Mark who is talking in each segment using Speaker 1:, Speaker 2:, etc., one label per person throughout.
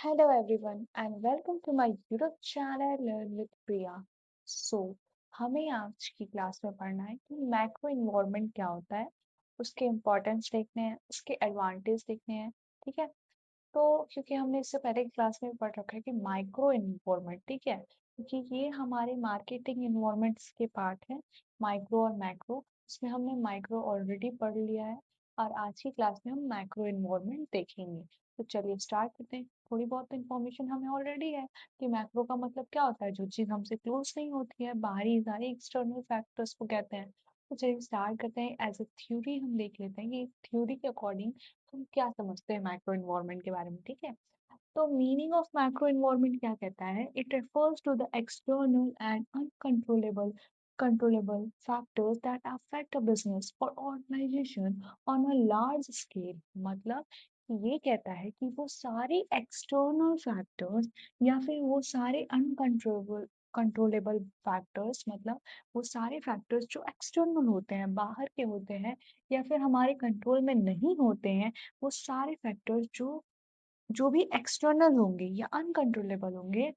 Speaker 1: Hello everyone and welcome to my YouTube channel Learn with Priya. So हमें आज की class में पढ़ना है कि मैक्रो इन्वायरमेंट क्या होता है, उसके इम्पोर्टेंस देखने हैं, उसके एडवांटेज देखने हैं, ठीक है। तो क्योंकि हमने इससे पहले की क्लास में पढ़ रखा है कि माइक्रो इन्वायरमेंट, ठीक है, क्योंकि ये हमारे मार्केटिंग इन्वायरमेंट्स के पार्ट है, माइक्रो और मैक्रो। इसमें हमने माइक्रो ऑलरेडी पढ़ लिया है और आज की क्लास में हम मैक्रो इन्वायरमेंट देखेंगे। तो चलिए स्टार्ट करते हैं। थोड़ी बहुत इन्फॉर्मेशन हमें ऑलरेडी है कि मैक्रो का मतलब क्या होता है, जो चीज़ हमसे क्लोज नहीं होती है, बाहरी सारे एक्सटर्नल फैक्टर्स को कहते हैं। तो चलिए स्टार्ट करते हैं। एज ए थ्योरी हम देख लेते हैं कि थ्योरी के अकॉर्डिंग हम क्या समझते हैं मैक्रो इन्वायरमेंट के बारे में, ठीक है। तो मीनिंग ऑफ मैक्रो इन्वायरमेंट क्या कहता है? It refers to the external and uncontrollable factors that affect a business or organisation on a large scale. मतलब ये कहता है कि वो सारे एक्सटर्नल फैक्टर्स या फिर वो सारे अनकंट्रोलेबल कंट्रोलेबल फैक्टर्स, मतलब वो सारे फैक्टर्स जो एक्सटर्नल होते हैं, बाहर के होते हैं या फिर हमारे कंट्रोल में नहीं होते हैं, वो सारे फैक्टर्स जो जो भी एक्सटर्नल होंगे या अनकंट्रोलेबल होंगे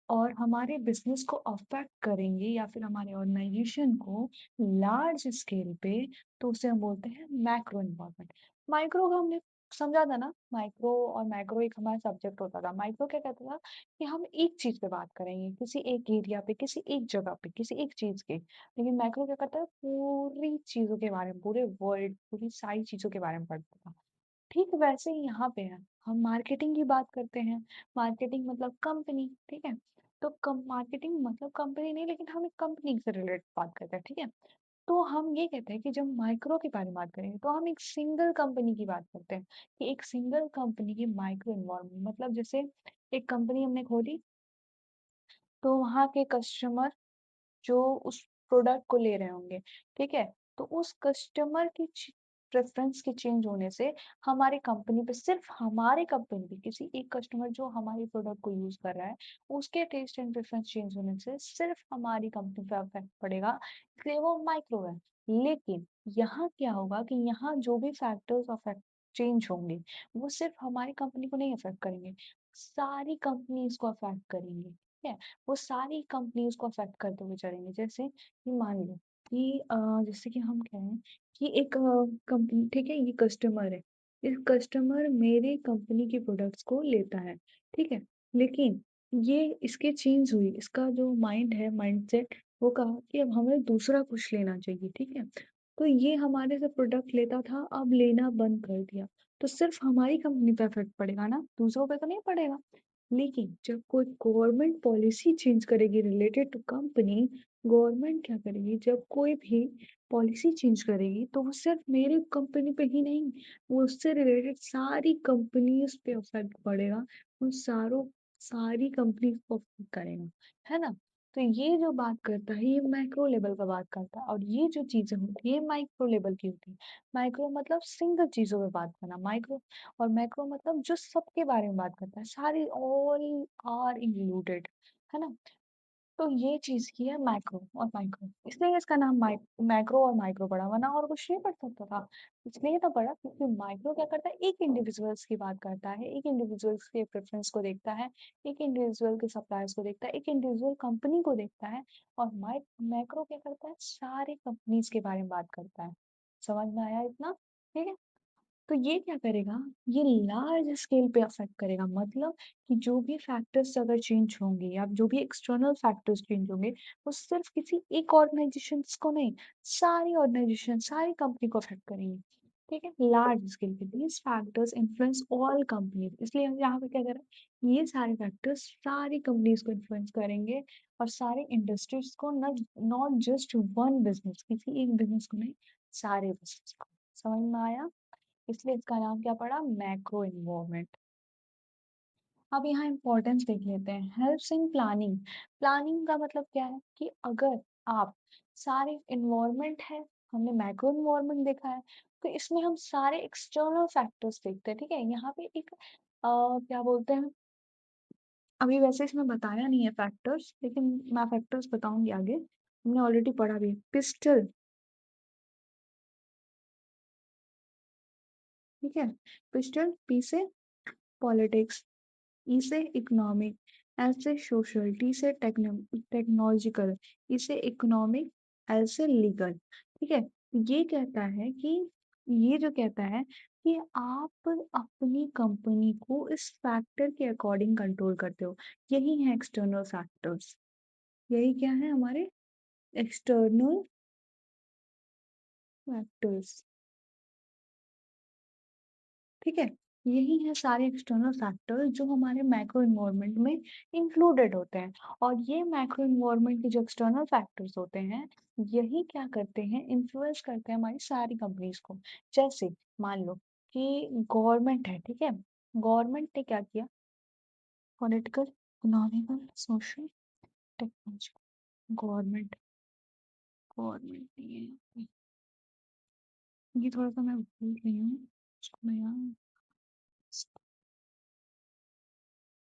Speaker 1: और हमारे बिजनेस को अफेक्ट करेंगे या फिर हमारे ऑर्गेनाइजेशन को लार्ज स्केल पे, तो उसे हम बोलते हैं मैक्रो इन्वायरमेंट। माइक्रो का हमने समझा था ना, माइक्रो और मैक्रो एक हमारा सब्जेक्ट होता था। माइक्रो क्या कहता था कि हम एक चीज पे बात करेंगे, किसी एक एरिया पे, किसी एक जगह पे, किसी एक चीज के। लेकिन मैक्रो क्या करता है, पूरी चीजों के बारे में, पूरे वर्ल्ड, पूरी सारी चीजों के बारे में पढ़ता था। ठीक वैसे ही यहाँ पे है, हम मार्केटिंग की बात करते हैं। मार्केटिंग मतलब कंपनी, ठीक है। तो कम मार्केटिंग मतलब कंपनी नहीं, लेकिन हम एक कंपनी से रिलेटेड बात करते हैं, ठीक है। तो हम ये कहते हैं कि जब माइक्रो के बारे में बात करेंगे तो हम एक सिंगल कंपनी की बात करते हैं कि एक सिंगल कंपनी की माइक्रो इन्वायरमेंट, मतलब जैसे एक कंपनी हमने खोली तो वहाँ के कस्टमर जो उस प्रोडक्ट को ले रहे होंगे, ठीक है। तो उस कस्टमर की प्रेफरेंस के चेंज होने से हमारी कंपनी पे, सिर्फ हमारे कंपनी पे किसी एक कस्टमर जो हमारी प्रोडक्ट को यूज कर रहा है, उसके टेस्ट एंड प्रेफरेंस चेंज होने से सिर्फ हमारी कंपनी पे इफेक्ट पड़ेगा, इसलिए वो माइक्रो है। लेकिन यहाँ क्या होगा कि यहाँ जो भी फैक्टर्स अफेक्ट चेंज होंगे वो सिर्फ हमारी कंपनी को नहीं अफेक्ट करेंगे, सारी कंपनीज को अफेक्ट करेंगे, ठीक है। वो सारी कंपनीज को अफेक्ट करते हुए चलेंगे। जैसे कि मान लो कि जैसे कि हम कहें कि एक कंपनी, ठीक है, ये कस्टमर है। इस कस्टमर मेरे कंपनी के प्रोडक्ट्स को लेता है, ठीक है। लेकिन ये इसके चेंज हुई, इसका जो माइंड है, माइंडसेट, वो कहा कि अब हमें दूसरा कुछ लेना चाहिए, ठीक है। तो ये हमारे से प्रोडक्ट लेता था, अब लेना बंद कर दिया। तो सिर्फ हमारी कंपनी पे इफेक्ट पड़ेगा ना, दूसरों पे तो नहीं पड़ेगा। लेकिन जब कोई गवर्नमेंट पॉलिसी चेंज करेगी रिलेटेड टू कंपनी, गवर्नमेंट क्या करेगी, जब कोई भी पॉलिसी चेंज करेगी तो वो सिर्फ मेरे कंपनी पे ही नहीं, वो उससे रिलेटेड सारी कंपनीज पे इफेक्ट पड़ेगा, उन सारी कंपनीज को affect करेगा, है ना। तो ये जो बात करता है ये मैक्रो लेवल का बात करता है, और ये जो चीजें होती है माइक्रो लेवल की होती है। माइक्रो मतलब सिंगल चीजों पे बात करना, माइक्रो और मैक्रो मतलब जो सबके बारे में बात करता है, सारी ऑल आर इंक्लूडेड, है ना। तो ये चीज की है मैक्रो और माइक्रो, इसलिए इसका नाम मैक्रो और माइक्रो पड़ा, वरना और कुछ नहीं पढ़ सकता था। इसलिए तो पढ़ा क्योंकि माइक्रो क्या करता है, एक इंडिविजुअल्स की बात करता है, एक इंडिविजुअल्स के प्रेफरेंस को देखता है, एक इंडिविजुअल के सप्लायर्स को देखता है, एक इंडिविजुअल कंपनी को देखता है। और मैक्रो क्या करता है, सारे कंपनीज के बारे में बात करता है। समझ में आया इतना? ठीक है। तो ये क्या करेगा, ये लार्ज स्केल पे अफेक्ट करेगा, मतलब कि जो भी फैक्टर्स अगर चेंज होंगे या जो भी एक्सटर्नल फैक्टर्स चेंज होंगे, वो सिर्फ किसी एक ऑर्गेनाइजेशन को नहीं, सारी ऑर्गेनाइजेशन, सारी कंपनी को अफेक्ट करेंगे, ठीक है, लार्ज स्केल पे। These factors influence all companies, इसलिए हम यहाँ पे क्या करें, ये सारे फैक्टर्स सारी कंपनीज को इन्फ्लुएंस करेंगे और सारे इंडस्ट्रीज को, नॉट जस्ट वन बिजनेस, किसी एक बिजनेस को नहीं, सारे बिजनेस को। समझ में आया? इसलिए इसका नाम क्या पड़ा, मैक्रो इन्वायरमेंट। अब यहाँ इम्पोर्टेंस देख लेते हैं, हेल्प्स इन प्लानिंग। प्लानिंग का मतलब क्या है कि अगर आप सारे इन्वायरमेंट है, हमने मैक्रो इन्वायरमेंट देखा है, तो इसमें हम सारे एक्सटर्नल फैक्टर्स देखते हैं, ठीक है। यहाँ पे एक क्या बोलते हैं, अभी वैसे इसमें बताया नहीं है फैक्टर्स, लेकिन मैं फैक्टर्स बताऊंगी आगे, हमने ऑलरेडी पढ़ा भी है। पिस्टल, ठीक है, पिस्टल, पी से पॉलिटिक्स, इसे इकोनॉमिक, ऐसे सोशल, टी से टेक्नोलॉजिकल, इसे इकोनॉमिक, ऐसे लीगल। ठीक है, ये कहता है कि ये जो कहता है कि आप अपनी कंपनी को इस फैक्टर के अकॉर्डिंग कंट्रोल करते हो। यही है एक्सटर्नल फैक्टर्स। यही क्या है हमारे एक्सटर्नल फैक्टर्स। ठीक है, यही है सारे एक्सटर्नल फैक्टर्स जो हमारे मैक्रो इन्वायरमेंट में इंक्लूडेड होते हैं। और ये मैक्रो इन्वायरमेंट के जो एक्सटर्नल फैक्टर्स होते हैं, यही क्या करते हैं, इन्फ्लुएंस करते हैं हमारी सारी कंपनीज को। जैसे मान लो कि गवर्नमेंट है, ठीक है, गवर्नमेंट ने क्या किया, political, economical, social, technological, government, government नहीं है ये, थोड़ा सा मैं भूल रही हूँ उसको मैं यहाँ,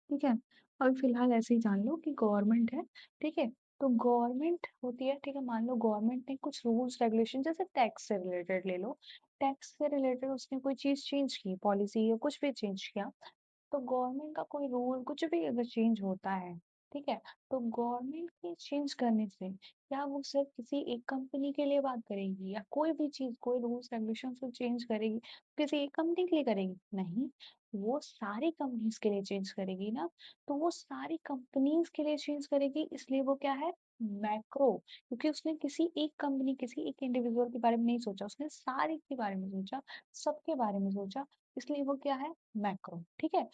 Speaker 1: ठीक है। अभी फिलहाल ऐसे ही जान लो कि गवर्नमेंट है, ठीक है। तो गवर्नमेंट होती है, ठीक है, मान लो गवर्नमेंट ने कुछ रूल्स रेगुलेशन, जैसे टैक्स से रिलेटेड ले लो, टैक्स से रिलेटेड उसने कोई चीज चेंज की, पॉलिसी या कुछ भी चेंज किया, तो गवर्नमेंट का कोई रूल कुछ भी अगर चेंज होता है, ठीक है, तो गवर्नमेंट के चेंज करने से क्या वो सिर्फ किसी एक कंपनी के लिए बात करेगी, या कोई भी चीज, कोई रूल्स रेगुलेशन को चेंज करेगी किसी एक कंपनी के लिए करेगी? नहीं, वो सारी कंपनीज के लिए चेंज करेगी ना। तो वो सारी कंपनीज के लिए चेंज करेगी, इसलिए वो क्या है, मैक्रो। क्योंकि उसने किसी एक कंपनी, किसी एक इंडिविजुअल के बारे में नहीं सोचा, उसने सारे के बारे में सोचा, सबके बारे में सोचा, इसलिए वो क्या है, मैक्रो। ठीक है,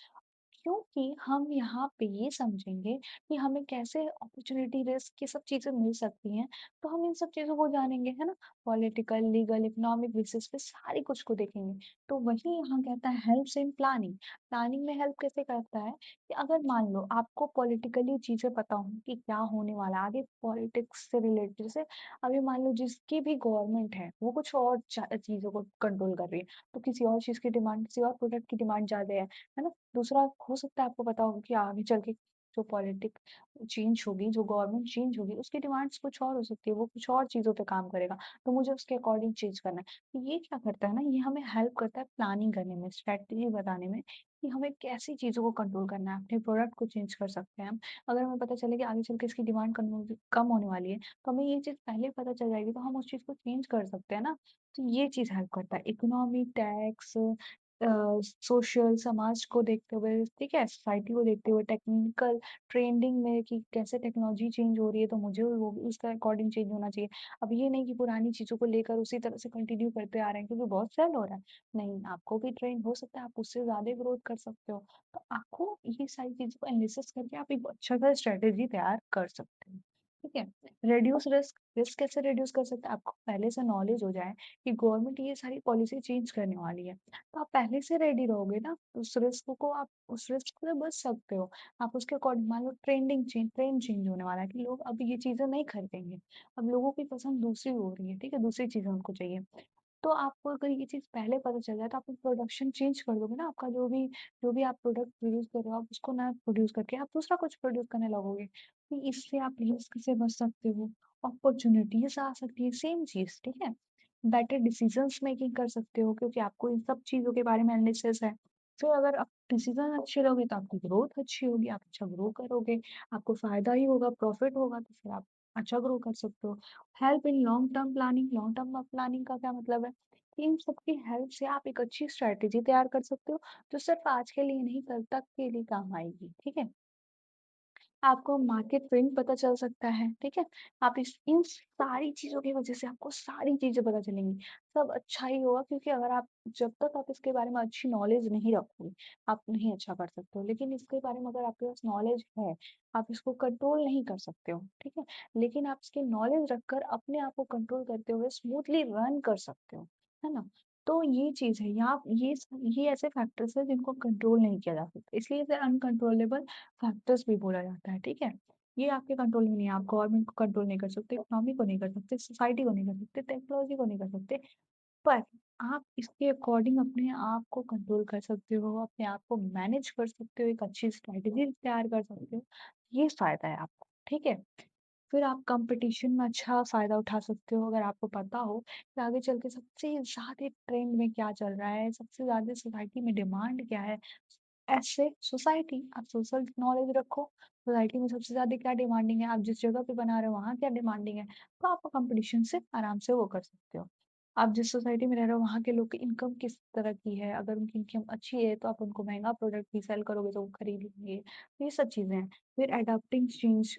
Speaker 1: क्योंकि हम यहाँ पे ये समझेंगे कि हमें कैसे अपॉर्चुनिटी, रिस्क, ये सब चीजें मिल सकती हैं, तो हम इन सब चीजों को जानेंगे, है ना, पॉलिटिकल, लीगल, इकोनॉमिक बेसिस पे सारी कुछ को देखेंगे। तो वही यहाँ कहता है हेल्प्स इन प्लानिंग। प्लानिंग में हेल्प कैसे करता है कि अगर मान लो आपको पॉलिटिकली चीजें पता हो कि क्या होने वाला है आगे पॉलिटिक्स से रिलेटेड, जैसे अभी मान लो जिसकी भी गवर्नमेंट है वो कुछ और चीजों को कंट्रोल कर रही है, तो किसी और चीज की डिमांड, किसी और प्रोडक्ट की डिमांड ज्यादा है ना। दूसरा हो सकता है आपको पता हो कि आगे चल के जो पॉलिटिक चेंज होगी, जो गवर्नमेंट चेंज होगी, उसकी डिमांड्स कुछ और हो सकती है, वो कुछ और चीज़ों पे काम करेगा, तो मुझे उसके अकॉर्डिंग चेंज करना है। तो ये क्या करता है ना, ये हमें हेल्प करता है प्लानिंग करने में, स्ट्रेटजी बताने में कि हमें कैसी चीज़ों को कंट्रोल करना है, अपने प्रोडक्ट को चेंज कर सकते हैं हम। अगर हमें पता चले कि आगे चल के इसकी डिमांड कम होने वाली है, तो हमें ये चीज़ पहले पता चल जाएगी, तो हम उस चीज़ को चेंज कर सकते हैं ना। तो ये चीज़ हेल्प करता है, इकोनॉमी, टैक्स, सोशल, समाज को देखते हुए, ठीक है, सोसाइटी को देखते हुए, टेक्निकल ट्रेंडिंग में कि कैसे टेक्नोलॉजी चेंज हो रही है, तो मुझे वो भी उसके अकॉर्डिंग चेंज होना चाहिए। अब ये नहीं कि पुरानी चीज़ों को लेकर उसी तरह से कंटिन्यू करते आ रहे हैं क्योंकि बहुत सेल हो रहा है। नहीं, आपको भी ट्रेंड हो सकता है, आप उससे ज़्यादा ग्रोथ कर सकते हो। तो आपको ये सारी चीज़ों को एनालिसिस करके आप एक अच्छा सा स्ट्रेटेजी तैयार कर सकते हो। ठीक है, रिड्यूस रिस्क, रिस्क कैसे रिड्यूस कर सकते हैं, आपको पहले से नॉलेज हो जाए कि गवर्नमेंट ये सारी पॉलिसी चेंज करने वाली है, तो आप पहले से रेडी रहोगे ना, उस रिस्क को आप उस रिस्क से बच सकते हो। आप उसके अकॉर्डिंग, मान लो ट्रेंड चेंज होने वाला है कि लोग अब ये चीजें नहीं खरीदेंगे, अब लोगों की पसंद दूसरी हो रही है, ठीक है, दूसरी चीजें उनको चाहिए। तो आपको अगर ये चीज़ पहले पता चल जाए तो आप प्रोडक्शन चेंज कर दोगे ना, आपका जो भी आप प्रोडक्ट प्रोड्यूस कर रहे हो, आप उसको ना प्रोड्यूस करके आप दूसरा कुछ प्रोड्यूस करने लगोगे, तो इससे आप रिस्क से बच सकते हो, अपॉर्चुनिटीज आ सकती है, सेम चीज, ठीक है। बेटर डिसीजंस मेकिंग कर सकते हो क्योंकि आपको इन सब चीज़ों के बारे में एनालिसिस है। फिर अगर आप डिसीजन अच्छे लोगे तो आपकी ग्रोथ अच्छी होगी, आप अच्छा ग्रो करोगे, आपको फायदा ही होगा, प्रॉफिट होगा, तो फिर आप अच्छा ग्रो कर सकते हो। Help in long term planning, long term planning का क्या मतलब है कि इन सबकी हेल्प से आप एक अच्छी स्ट्रेटेजी तैयार कर सकते हो जो सिर्फ आज के लिए नहीं, कल तक के लिए काम आएगी, ठीक है। आपको मार्केट ट्रेंड पता चल सकता है, ठीक है। आप इस इन सारी चीज़ों की वजह से आपको सारी चीज़ें पता चलेंगी। सब अच्छा ही होगा क्योंकि अगर आप, जब तक आप इसके बारे में अच्छी नॉलेज नहीं रखोगे, आप नहीं अच्छा कर सकते हो। लेकिन इसके बारे में अगर आपके पास नॉलेज है, आप इसको कंट्रोल नहीं कर सकते हो, ठीक है। लेकिन आप इसकी नॉलेज रखकर अपने आप को कंट्रोल करते हुए स्मूथली रन कर सकते हो, है ना। तो ये चीज़ है, यहाँ ये ऐसे फैक्टर्स हैं जिनको कंट्रोल नहीं किया जा सकता, इसलिए इसे अनकंट्रोलेबल फैक्टर्स भी बोला जाता है, ठीक है। ये आपके कंट्रोल में नहीं है, आप गवर्नमेंट को कंट्रोल नहीं कर सकते, इकोनॉमी को नहीं कर सकते, सोसाइटी को नहीं कर सकते, टेक्नोलॉजी को नहीं कर सकते, पर आप इसके अकॉर्डिंग अपने आप को कंट्रोल कर सकते हो, अपने आप को मैनेज कर सकते हो, एक अच्छी स्ट्रैटेजी तैयार कर सकते हो। ये फायदा है आपको, ठीक है। फिर आप कंपटीशन में अच्छा फ़ायदा उठा सकते हो अगर आपको पता हो कि आगे चल के सबसे ज़्यादा ट्रेंड में क्या चल रहा है, सबसे ज़्यादा सोसाइटी में डिमांड क्या है। ऐसे सोसाइटी, आप सोशल नॉलेज रखो, सोसाइटी में सबसे ज़्यादा क्या डिमांडिंग है, आप जिस जगह पे बना रहे हो वहाँ क्या डिमांडिंग है, तो आप कंपटीशन से आराम से वो कर सकते हो। आप जिस सोसाइटी में रह रहे हो वहाँ के लोग की इनकम किस तरह की है, अगर उनकी इनकम अच्छी है तो आप उनको महँगा प्रोडक्ट भी सेल करोगे तो वो खरीद लेंगे, ये सब चीज़ें हैं। फिर अडॉप्टिंग चेंज,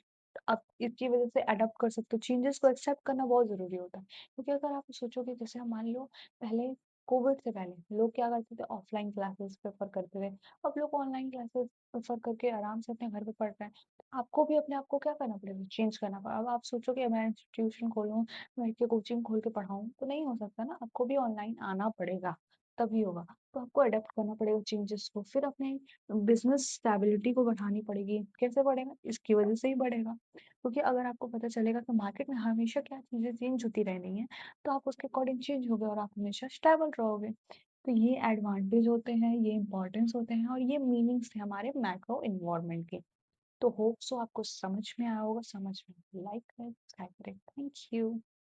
Speaker 1: आप इसकी वज़ह से अडॉप्ट कर सकते हो, चेंजेस को एक्सेप्ट करना बहुत ज़रूरी होता है। क्योंकि अगर आप सोचोगे जैसे हम मान लो पहले कोविड से पहले लोग क्या करते थे ऑफलाइन क्लासेस प्रेफ़र करते थे। अब लोग ऑनलाइन क्लासेस प्रेफ़र करके आराम से अपने घर पे पढ़ रहे हैं। तो आपको भी अपने आप को क्या करना पड़ेगा? चेंज करना पड़ा। अब आप सोचो कि मैं इंस्टीट्यूशन खोलूँ, बैठ के कोचिंग खोल के पढ़ाऊँ, तो नहीं हो सकता ना, आपको भी ऑनलाइन आना पड़ेगा, तभी होगा। तो आपको अडॉप्ट करना पड़ेगा चेंजेस को, फिर अपने बिज़नेस स्टेबिलिटी को बढ़ानी पड़ेगी। कैसे बढ़ेगा? इसकी वज़ह से ही बढ़ेगा। क्योंकि अगर आपको पता चलेगा कि मार्केट में हमेशा क्या चीज़ें चेंज होती रहनी हैं, तो आप उसके अकॉर्डिंग चेंज होगे और आप हमेशा स्टेबल रहोगे। तो ये एडवांटेज होते हैं, ये इम्पोर्टेंस होते हैं और ये मीनिंग्स थे हमारे मैक्रो एनवायरनमेंट के। तो होप सो आपको समझ में आया होगा, समझ में लाइक करें, सब्सक्राइब करें। Thank you.